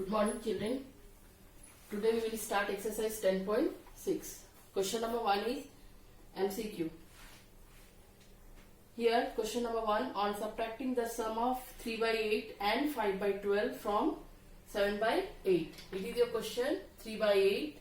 Good morning, children. Today we will start exercise 10.6. Question number 1 is MCQ. Here, question number 1, on subtracting the sum of 3 by 8 and 5 by 12 from 7 by 8. It is your question, 3 by 8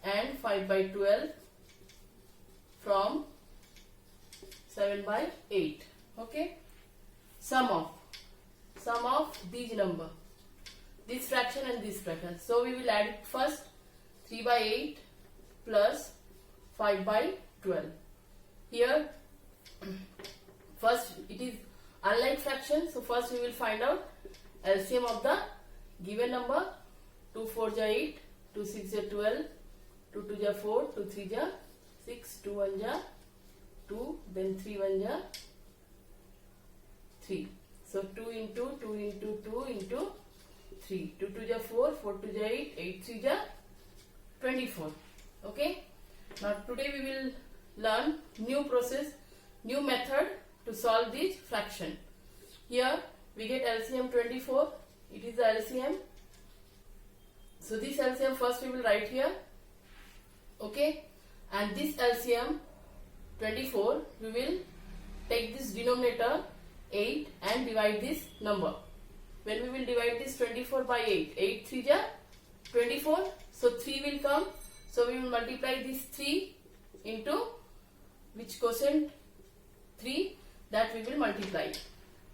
and 5 by 12 from 7 by 8. Okay. Sum of these number, this fraction and this fraction. So we will add it first. 3 by 8 plus 5 by 12. Here first it is unlike fraction, so first we will find out LCM of the given number. 2 4 ja 8, 2 6 ja 12, 2 2 ja 4, 2 3 ja 6, 2 1 ja 2, then 3 1 ja 3. So 2 into 2 into 2 into 3. 2 2 ja 4, 4 2 ja 8, 8 3 ja 24. Okay. Now today we will learn new process, new method to solve this fraction. Here we get LCM 24. It is the LCM. So this LCM first we will write here. Okay. And this LCM 24 we will take this denominator 8 and divide this number. When we will divide this 24 by 8, 8 3 ja 24, so 3 will come, so we will multiply this 3 into which quotient 3, that we will multiply.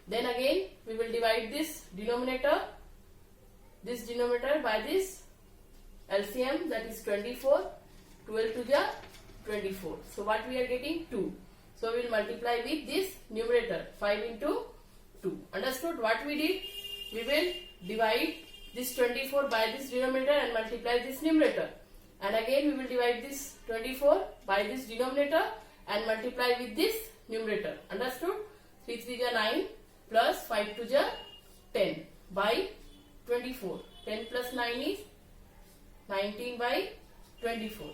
Then again we will divide this denominator by this LCM, that is 24, 12 2 ja 24. So what we are getting? 2. So we will multiply with this numerator, 5 into 2. Understood what we did? We will divide this 24 by this denominator and multiply this numerator. And again we will divide this 24 by this denominator and multiply with this numerator. Understood? 3 3 ja 9 plus 5 2 ja 10 by 24. 10 plus 9 is 19 by 24.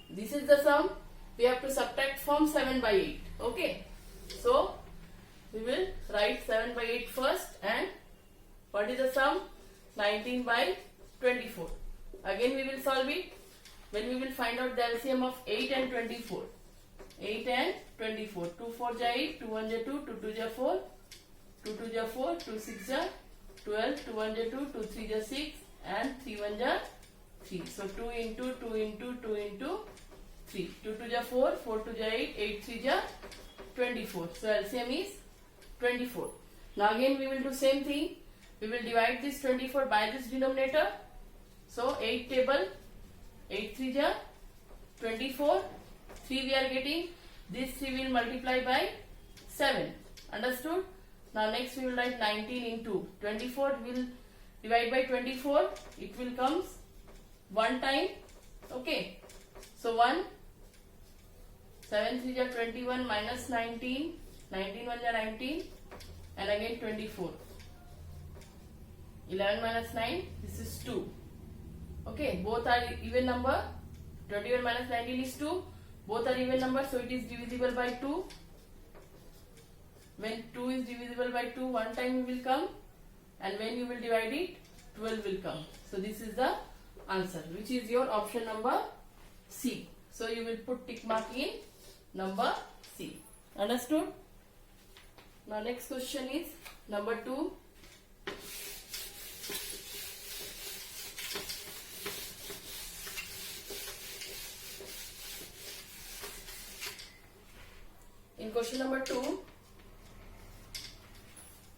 This is the sum. We have to subtract from 7 by 8. Okay. So we will write 7 by 8 first, and what is the sum? 19 by 24. Again we will solve it when we will find out the LCM of 8 and 24. 8 and 24. 2 4 ja 8, 2 1 ja 2, 2 2 ja 4, 2 2 ja 4, 2 6 ja 12, 2 1 ja 2, 2 3 ja 6, and 3 1 ja 3. So 2 into 2 into 2 into 3. 2 2 ja 4, 4 2 ja 8, 8 3 ja 24. So LCM is 24. Now again we will do same thing. We will divide this 24 by this denominator. So 8 table, 8 3 ja 24. 3 we are getting. This 3 will multiply by 7. Understood? Now next we will write 19 into 24. We will divide by 24. It will comes one time. Okay. So 1. 7 3 ja 21 minus 19. 19 1 ja 19. And again 24. 11 minus 9. This is 2. Okay. Both are even number. 21 minus 19 is 2. Both are even numbers, so it is divisible by 2. When 2 is divisible by 2, one time it will come, and when you will divide it, 12 will come. So this is the answer, which is your option number C. So you will put tick mark in number C. Understood? Now next question is number 2. In question number 2,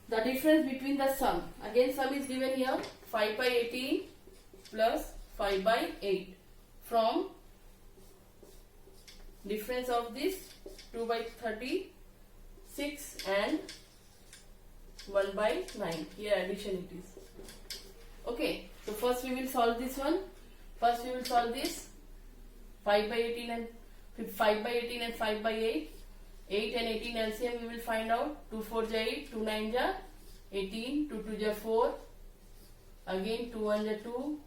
the difference between the sum. Again sum is given here, 5 by 18 plus 5 by 8 from difference of this 2 by 36 and 1 by 9. Here addition it is. Okay. So first we will solve this one. First we will solve this 5 by 18 and 5 by 18 and 5 by 8. 8 and 18 LCM we will find out. 2 4 ja 8, 2 9 ja 18, 2 2 ja 4, again 2 1 ja 2,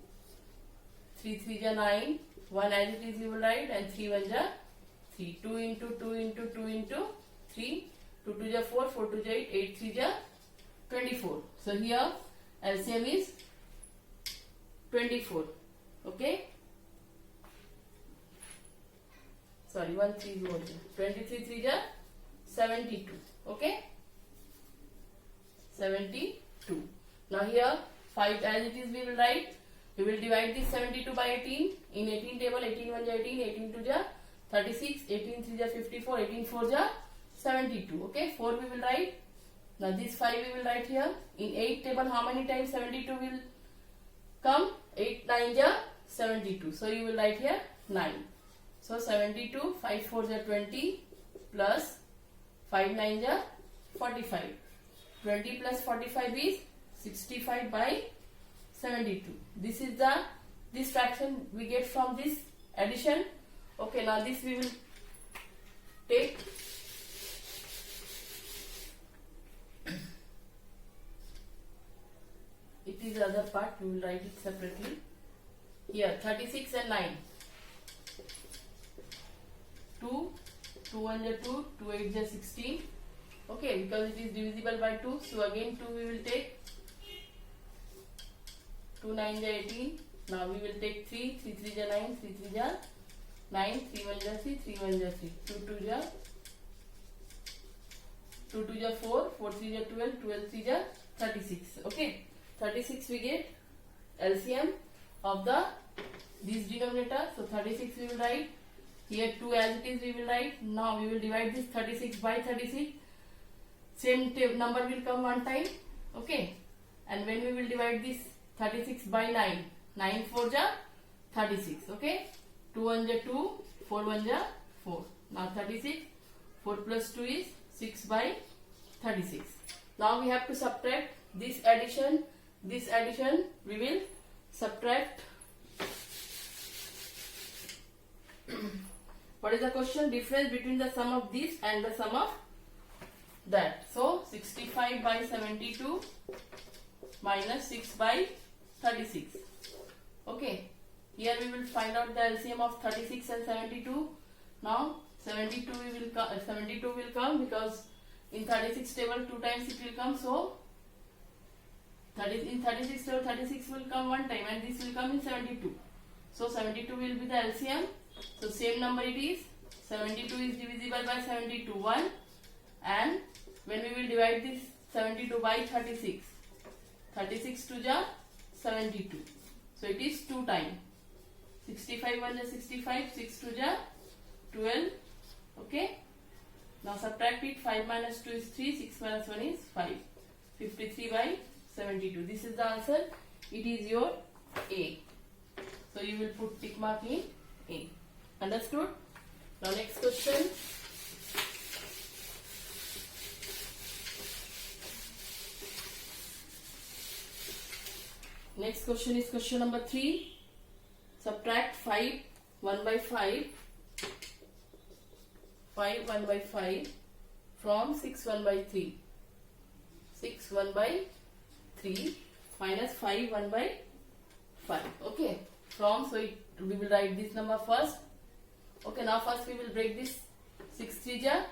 3 3 ja 9, 1 as it is you will write, and 3 1 ja 3. 2 into 2 into 2 into 3, 2 2 ja 4, 4 2 ja 8, 8 3 ja 24. So here LCM is 24. Okay. Sorry, 1 3 more. 23 3 ja 72. Okay. 72. Now here 5 as it is we will write. We will divide this 72 by 18. In 18 table 18 1 ja 18, 18 2 ja 36, 18 3 ja 54, 18 4 ja 72. Okay, 4 we will write. Now this 5 we will write here. In 8 table how many times 72 will come? 8 9 ja 72. So you will write here 9. So 72, 5 4 ja 20 plus 5 9 ja 45. 20 plus 45 is 65 by 72. This fraction we get from this addition. Okay, now this we will take. It is the other part, we will write it separately. Here 36 and 9. 2, 2 1 ja 2, 2 8 ja 16. Okay, because it is divisible by 2, so again 2 we will take. 2 9 ja 18. Now we will take 3, 3 3 ja 9, 3 3 ja 9, 3 1 ja 3, 3 1 ja 3, 2 2 ja 2 2 ja 4, 4 3 ja 12, 12 3 ja 36. Okay, 36 we get LCM of this denominator. So 36 we will write. Here 2 as it is we will write. Now we will divide this 36 by 36. Same number will come one time. Okay, and when we will divide this 36 by 9, 9 4 ja 36. Okay, 2 1 ja 2, 4 1 ja 4. Now 36, 4 plus 2 is 6 by 36. Now we have to subtract this addition. This addition we will subtract. What is the question? Difference between the sum of this and the sum of that. So 65 by 72 minus 6 by 36. Okay, here we will find out the LCM of 36 and 72. Now 72 will come because in 36 table 2 times it will come. So in 36 table 36 will come one time and this will come in 72. So 72 will be the LCM. So same number it is. 72 is divisible by 72 1, and when we will divide this 72 by 36, 36 2 ja 72. So it is 2 times. 65 1 ja 65, 6 2 ja 12. Okay. Now subtract it. 5 minus 2 is 3, 6 minus 1 is 5. 53 by 72. This is the answer. It is your A. So you will put tick mark in A. Understood? Now next question. Next question is question number 3. Subtract 5 1 by 5. 5 1 by 5 from 6 1 by 3. 6 1 by 3 minus 5 1 by 5. Okay. From, so we will write this number first. Okay, now first we will break this 6 3 ja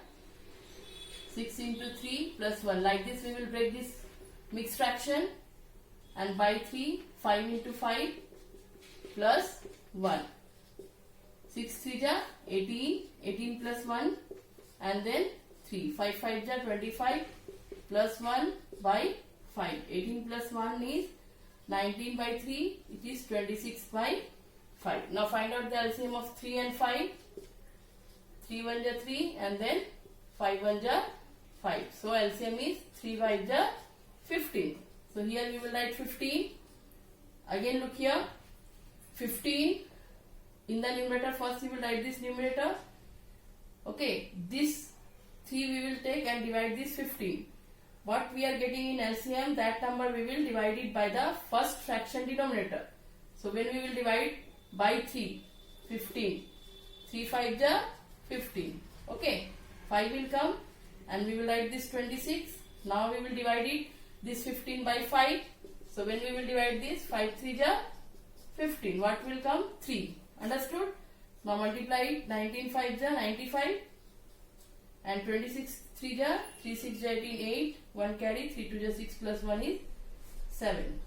6 into 3 plus 1. Like this we will break this mixed fraction, and by 3 5 into 5 plus 1. 6 3 ja 18, 18 plus 1 and then 3. 5 5 ja 25 plus 1 by 5. 18 plus 1 is 19 by 3. It is 26 by 5. Now find out the LCM of 3 and 5. 3 1 ja 3 and then 5 1 ja 5. So LCM is 3 5 ja 15. So here we will write 15. Again look here. 15 in the numerator. First we will write this numerator. Okay, this 3 we will take and divide this 15. What we are getting in LCM, that number we will divide it by the first fraction denominator. So when we will divide by 3, 15. 3 5 ja 15. Okay, 5 will come and we will write this 26. Now we will divide it this 15 by 5. So when we will divide this 5 3 ja 15. What will come? 3. Understood? Now multiply it. 19 5 ja 95 and 26 3 ja 3 6 ja 18 8. 1 carry. 3 2 ja 6 plus 1 is 7.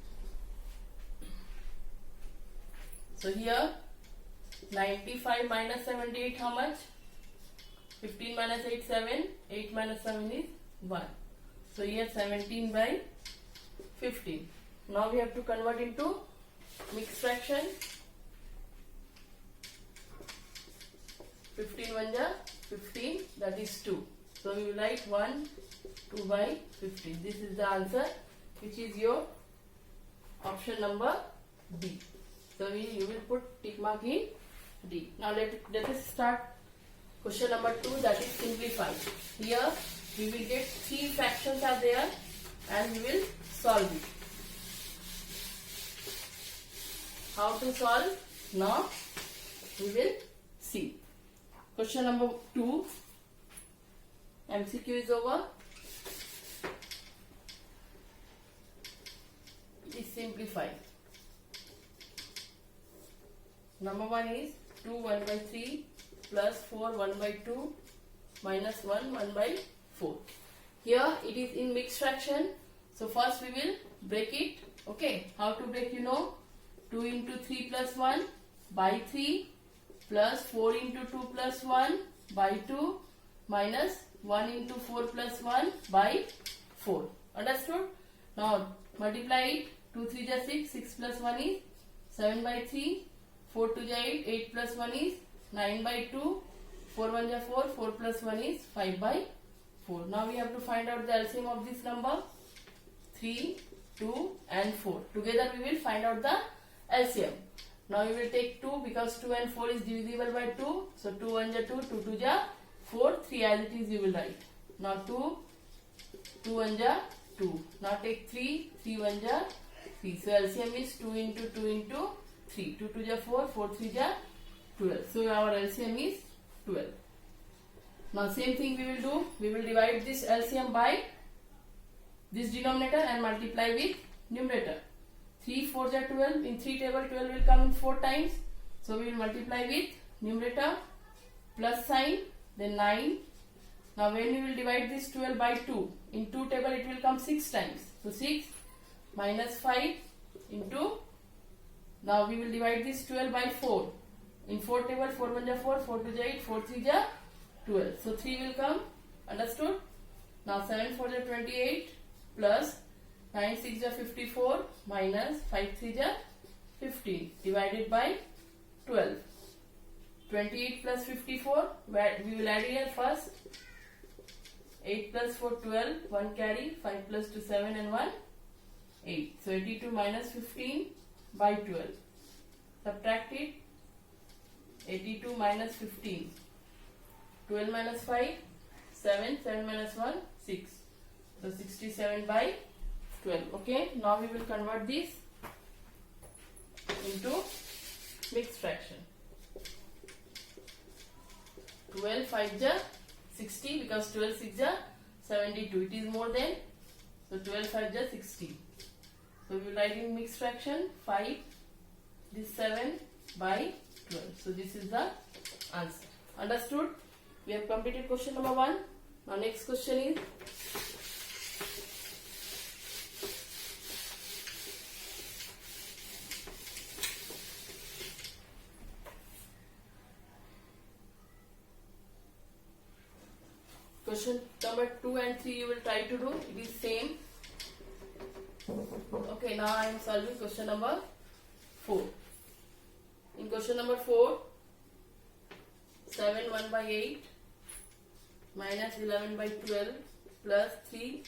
So here 95 minus 78, how much? 15 minus 8, 7. 8 minus 7 is 1. So here 17 by 15. Now we have to convert into mixed fraction. 15 1 ja 15, that is 2. So we will write 1, 2 by 15. This is the answer, which is your option number D. So you will put tick mark in D. Now let us start question number 2, that is simplified. Here we will get 3 fractions are there and we will solve it. How to solve? Now we will see. Question number 2, MCQ is over. It is simplified. Number 1 is 2 1 by 3 plus 4 1 by 2 minus 1 1 by 4. Here it is in mixed fraction. So first we will break it. Okay, how to break, you know? 2 into 3 plus 1 by 3 plus 4 into 2 plus 1 by 2 minus 1 into 4 plus 1 by 4. Understood? Now multiply it. 2 3 ja 6, 6 plus 1 is 7 by 3, 4 2 ja 8, 8 plus 1 is 9 by 2, 4 1 ja 4, 4 plus 1 is 5 by 4. Now we have to find out the LCM of this number. 3, 2 and 4. Together we will find out the LCM. Now you will take 2 because 2 and 4 is divisible by 2. So 2 1 ja 2, 2 2 ja 4, 3 as it is you will write. Now 2, 2 1 ja 2. Now take 3, 3 1 ja 3. So LCM is 2 into 2 into 3. 2 2 ja 4, 4 3 ja 12. So our LCM is 12. Now same thing we will do. We will divide this LCM by this denominator and multiply with numerator. 3 4 ja 12. In 3 table 12 will come in 4 times. So we will multiply with numerator plus sign, then 9. Now when we will divide this 12 by 2, in 2 table it will come 6 times. So 6 minus 5 into, now we will divide this 12 by 4. In 4 table 4 1 ja 4, 4 2 ja 8, 4 3 ja 12. So 3 will come. Understood? Now 7 4 ja 28 plus 9 6 ja 54 minus 5 3 ja 15 divided by 12. 28 plus 54, we will add here first. 8 plus 4 12, 1 carry, 5 plus 2 7 and 1 8. So 82 minus 15 by 12. Subtract it. 82 minus 15. 12 minus 5, 7. 7 minus 1, 6. So 67 by 12. Okay. Now we will convert this into mixed fraction. 12 5 ja 60 because 12 6 ja 72. It is more than. So 12 5 ja 60. So we will write in mixed fraction 5, this 7 by 12. So this is the answer. Understood? We have completed question number 1. Now next question is question number 2 and 3 you will try to do. It is same. Okay, now I am solving question number 4. In question number 4, 7 1 by 8 minus 11 by 12 plus 3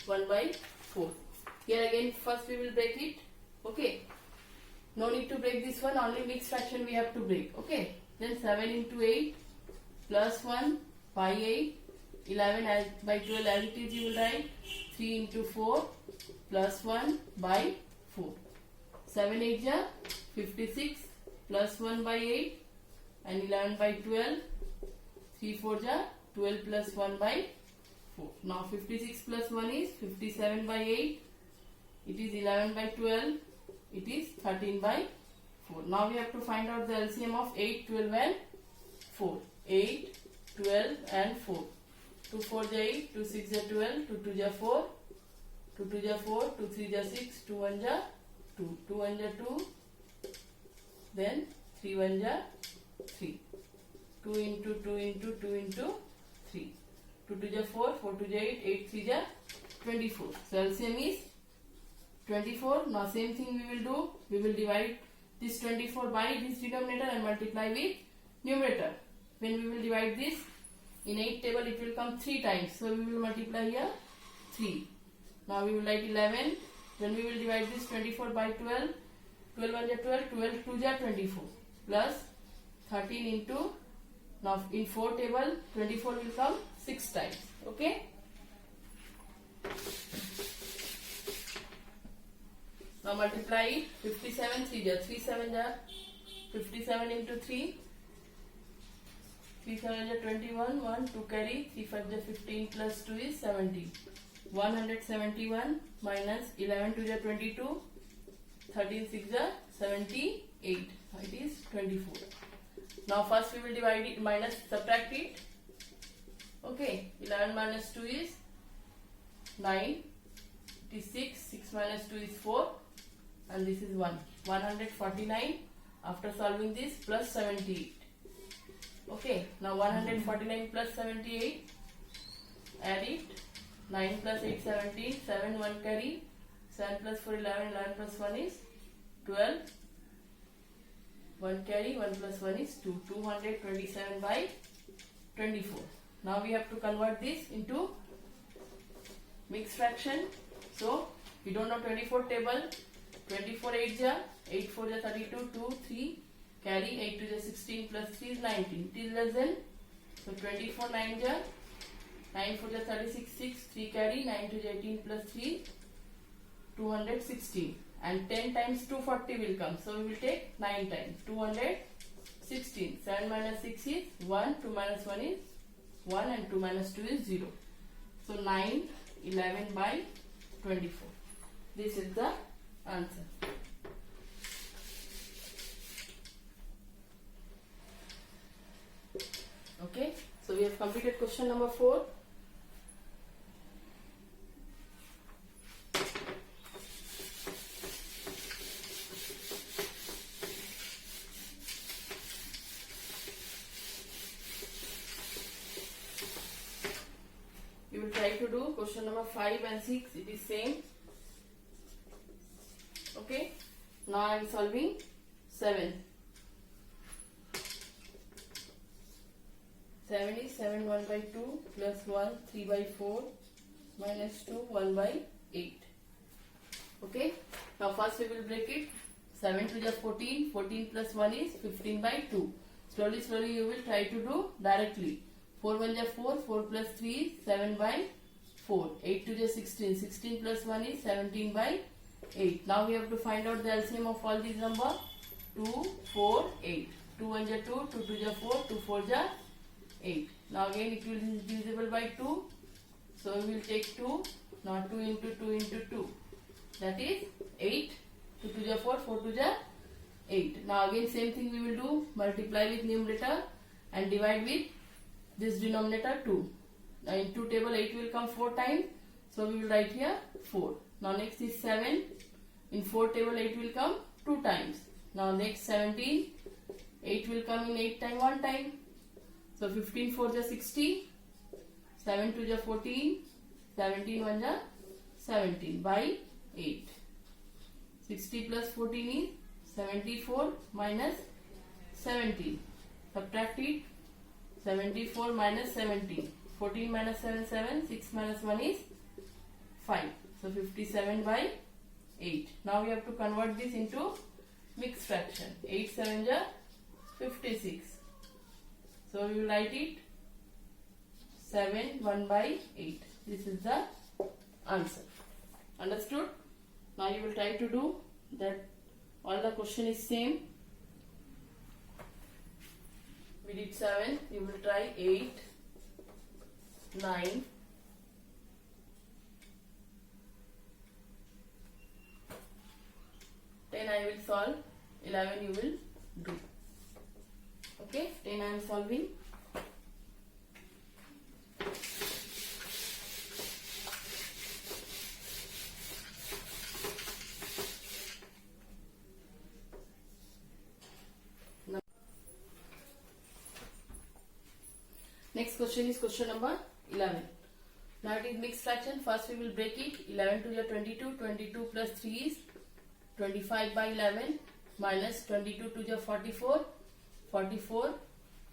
1 by 4. Here again first we will break it. Okay. No need to break this one, only mixed fraction we have to break. Okay. Then 7 into 8 plus 1 by 8. 11 by 12 as it is you will write. 3 into 4 plus 1 by 4. 7 8 ja 56 plus 1 by 8 and 11 by 12. 3 4 ja 12 plus 1 by 4. Now 56 plus 1 is 57 by 8. It is 11 by 12. It is 13 by 4. Now we have to find out the LCM of 8, 12 and 4. 8, 12 and 4. 2 4 ja 8, 2 6 ja 12, 2 2 ja 4, 2 2 ja 4, 2 3 ja 6, 2 1 ja 2, 2 1 ja 2, then 3 1 ja 3, 2 into 2 into 2 into 3, 2 2 ja 4, 4 2 ja 8, 8 3 ja 24. So LCM is 24. Now same thing we will do. We will divide this 24 by this denominator and multiply with numerator. When we will divide this in 8 table, it will come 3 times. So we will multiply here 3. Now we will write 11. When we will divide this 24 by 12, 12 1 ja 12, 12 2 ja 24 plus 13 into, now in 4 table 24 will come 6 times. Okay. Now multiply it. 57 3 ja 3 7 ja 57 into 3, 3 7 ja 21, 1 2 carry, 3 5 ja 15 plus 2 is 17. 171 minus 11 2 ja 22, 13 6 ja 78. It is 24. Now first we will divide it minus subtract it. Okay, 11 minus 2 is 9. It is 6. 6 minus 2 is 4. And this is 1. 149 after solving this plus 78. Okay, now 149 plus 78. Add it. 9 plus 8 17. 7 1 carry. 7 plus 4 11. 11 plus 1 is 12. 1 carry. 1 plus 1 is 2. 227 by 24. Now we have to convert this into mixed fraction. So we don't know 24 table. 24 8 ja 8 4 ja 32, 2 3 carry, 8 2 ja 16 plus 3 is 19. It is less than, so 24 9 ja 9 4 ja 36, 6 3 carry, 9 2 ja 18 plus 3 216, and 10 times 240 will come. So we will take 9 times 216. 7 minus 6 is 1, 2 minus 1 is 1, and 2 minus 2 is 0. So 9 11 by 24. This is the answer. Okay, so we have completed question number 4. You will try to do question number 5 and 6. It is same. Okay, now I am solving 7. 7 is 7 1 by 2 plus 1 3 by 4 minus 2 1 by 8. Okay, now first we will break it. 7 to the 14, 14 plus 1 is 15 by 2. Slowly you will try to do directly. 4 1 is 4, 4 plus 3 is 7 by 4. 8 to the 16, 16 plus 1 is 17 by 8. Now we have to find out the LCM of all these numbers. 2, 4, 8. 2 1 is 2, 2 2 is 4, 2 4 is 8. Now again it will be divisible by 2. So we will take 2. Now 2 into 2 into 2. That is 8. 2 2 is 4, 4 2 is 8. Now again same thing we will do. Multiply with numerator and divide with this denominator 2. Now in 2 table 8 will come 4 times. So we will write here 4. Now next is 7. In 4 table 8 will come 2 times. Now next 17. 8 will come in 8 times 1 time. So 15 4 is 60. 7 2 is 14. 17 1 is 17 by 8. 60 plus 14 is 74 minus 17. Subtract it. 74 minus 17. 14 minus 7 7. 6 minus 1 is 5. So 57 by 8. Now we have to convert this into mixed fraction. 8 7 is 56. So we will write it 7 1 by 8. This is the answer. Understood? Now you will try to do that. All the question is same. We did 7. You will try 8, 9, 10 I will solve, 11 you will do. Okay, 10 I am solving. Next question is question number 11. Now it is mixed fraction. First we will break it. 11 to the 22. 22 plus 3 is 25 by 11 minus 22 to the 44. 44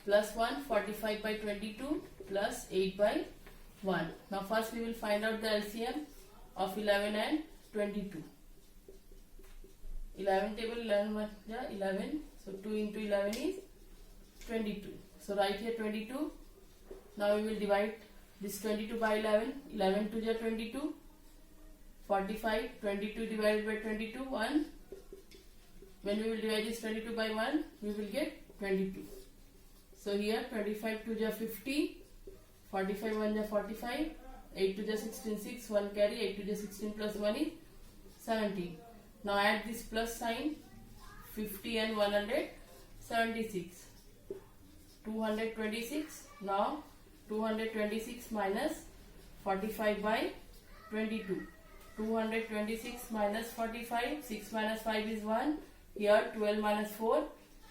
plus 1, 45 by 22 plus 8 by 1. Now first we will find out the LCM of 11 and 22. 11 table, 11 1 ja 11. So 2 into 11 is 22. So write here 22. Now we will divide this 22 by 11. 11 to the 22. 45. 22 divided by 22. 1. When we will divide this 22 by 1, we will get 22. So here 25 to the 50. 45 1 the 45. 8 to the 16 6. 1 carry. 8 to the 16 plus 1 is 17. Now add this plus sign. 50 and 176. 226. Now 226 minus 45 by 22. 226 minus 45. 6 minus 5 is 1. Here 12 minus 4,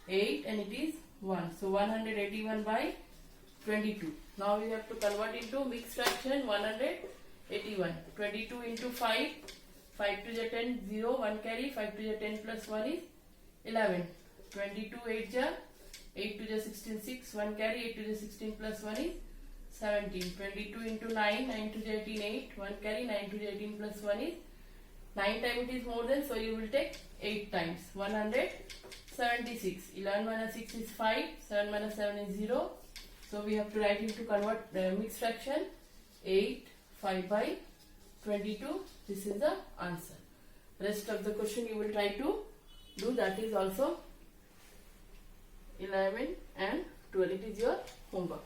8, and it is 1. So 181 by 22. Now we have to convert into mixed fraction. 181. 22 into 5. 5 to the 10, 0, 1 carry. 5 to the 10 plus 1 is 11. 22 8 ja. 8 to the 16 6, 1 carry. 8 to the 16 plus 1 is 17. 22 into 9, 9 to the 18 8, 1 carry. 9 to the 18 plus 1 is 9 times it is more than, so you will take 8 times. 176. 11 minus 6 is 5. 7 minus 7 is 0. So we have to write into convert mixed fraction. 8 5 by 22. This is the answer. Rest of the question you will try to do. That is also 11 and 12. It is your homework.